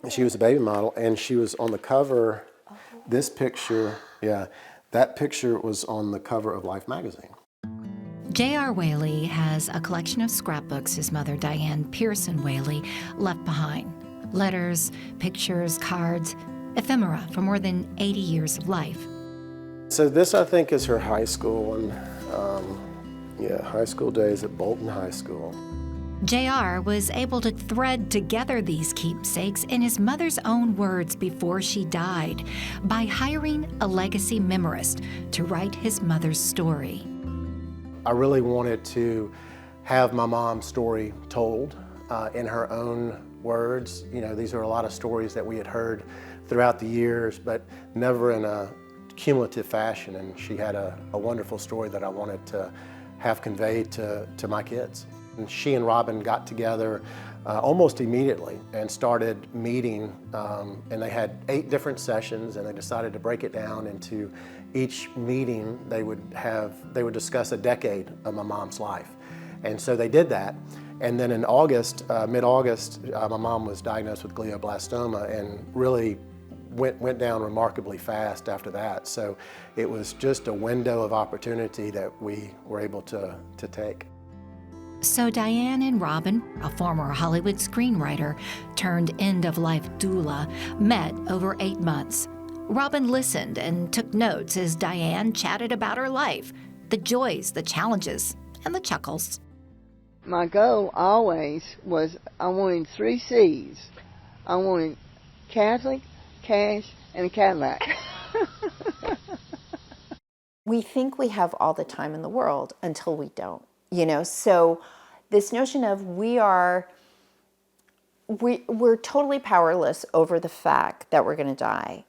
She was a baby model, and she was on the cover. This picture, that picture was on the cover of Life magazine. J.R. Whaley has a collection of scrapbooks his mother, Diane Pearson Whaley, left behind. Letters, pictures, cards, ephemera for more than 80 years of life. So this, I think, is her high school, and high school days at Bolton High School. J.R. was able to thread together these keepsakes in his mother's own words before she died by hiring a legacy memoirist to write his mother's story. I really wanted to have my mom's story told in her own words. You know, these are a lot of stories that we had heard throughout the years, but never in a cumulative fashion, and she had a wonderful story that I wanted to have conveyed to my kids. And she and Robin got together almost immediately and started meeting, and they had 8 different sessions, and they decided to break it down into each meeting they would discuss a decade of my mom's life. And so they did that. And then in August, mid-August, my mom was diagnosed with glioblastoma and really went down remarkably fast after that. So it was just a window of opportunity that we were able to take. So Diane and Robin, a former Hollywood screenwriter turned end-of-life doula, met over 8 months. Robin listened and took notes as Diane chatted about her life, the joys, the challenges, and the chuckles. My goal always was I wanted 3 C's. I wanted Catholic, cash, and a Cadillac. We think we have all the time in the world until we don't. You know, so this notion of we're totally powerless over the fact that we're going to die,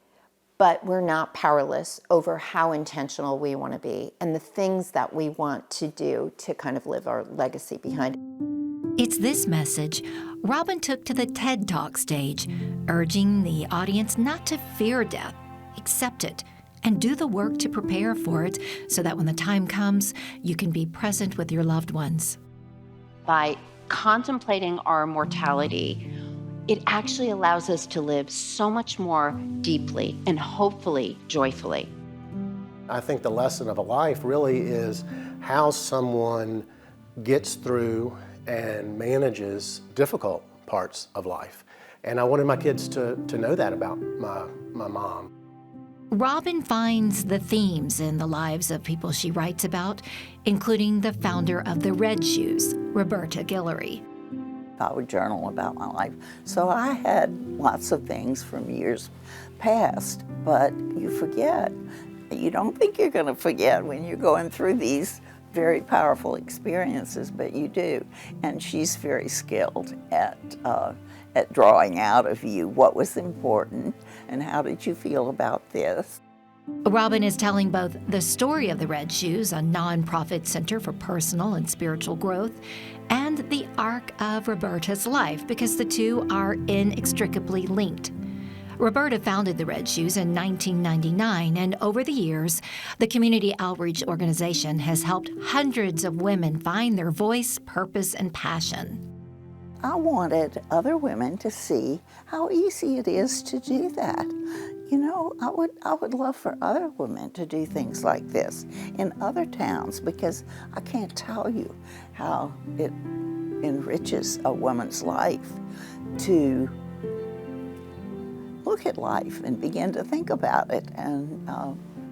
but we're not powerless over how intentional we want to be and the things that we want to do to kind of live our legacy behind. It's this message Robin took to the TED Talk stage, urging the audience not to fear death, accept it, and do the work to prepare for it so that when the time comes, you can be present with your loved ones. By contemplating our mortality, it actually allows us to live so much more deeply and hopefully joyfully. I think the lesson of a life really is how someone gets through and manages difficult parts of life. And I wanted my kids to know that about my mom. Robin finds the themes in the lives of people she writes about, including the founder of the Red Shoes, Roberta Guillory. I would journal about my life. So I had lots of things from years past, but you forget. You don't think you're going to forget when you're going through these very powerful experiences, but you do. And she's very skilled at drawing out of you what was important and how did you feel about this. Robin is telling both the story of the Red Shoes, a nonprofit center for personal and spiritual growth, and the arc of Roberta's life, because the two are inextricably linked. Roberta founded the Red Shoes in 1999, and over the years, the community outreach organization has helped hundreds of women find their voice, purpose, and passion. I wanted other women to see how easy it is to do that. You know, I would love for other women to do things like this in other towns, because I can't tell you how it enriches a woman's life to look at life and begin to think about it. And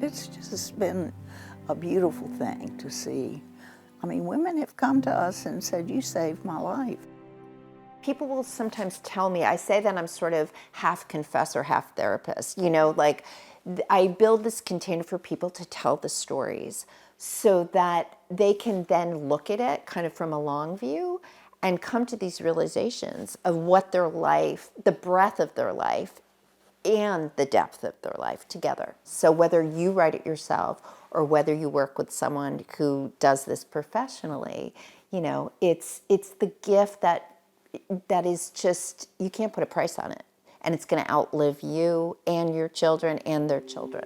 it's just been a beautiful thing to see. I mean, women have come to us and said, "You saved my life." People will sometimes tell me, I say that I'm sort of half confessor, half therapist. You know, like I build this container for people to tell the stories so that they can then look at it kind of from a long view and come to these realizations of what their life, the breadth of their life and the depth of their life together. So whether you write it yourself or whether you work with someone who does this professionally, you know, it's the gift that is just, you can't put a price on it. And it's going to outlive you and your children and their children.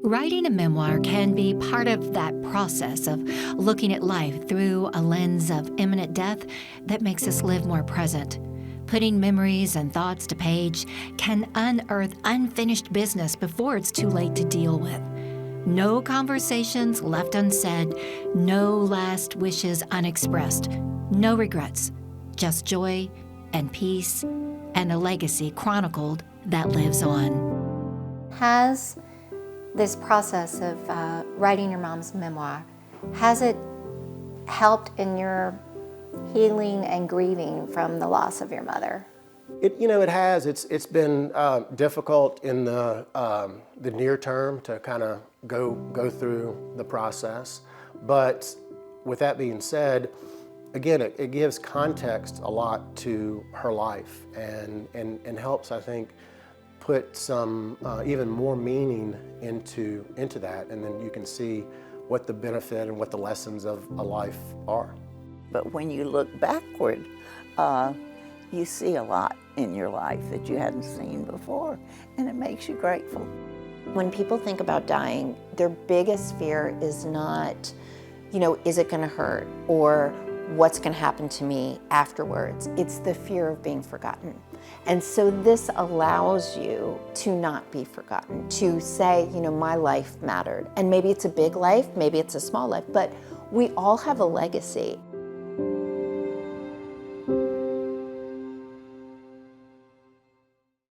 Writing a memoir can be part of that process of looking at life through a lens of imminent death that makes us live more present. Putting memories and thoughts to page can unearth unfinished business before it's too late to deal with. No conversations left unsaid, no last wishes unexpressed, no regrets, just joy and peace and a legacy chronicled that lives on. Has this process of writing your mom's memoir, has it helped in your healing and grieving from the loss of your mother? It has. It's been difficult in the near term to kind of go through the process. But with that being said, again, it gives context a lot to her life and helps, I think, put some even more meaning into that, and then you can see what the benefit and what the lessons of a life are. But when you look backward, you see a lot in your life that you hadn't seen before, and it makes you grateful. When people think about dying, their biggest fear is not, is it going to hurt or what's going to happen to me afterwards. It's the fear of being forgotten. And so this allows you to not be forgotten, to say, my life mattered. And maybe it's a big life, maybe it's a small life, but we all have a legacy.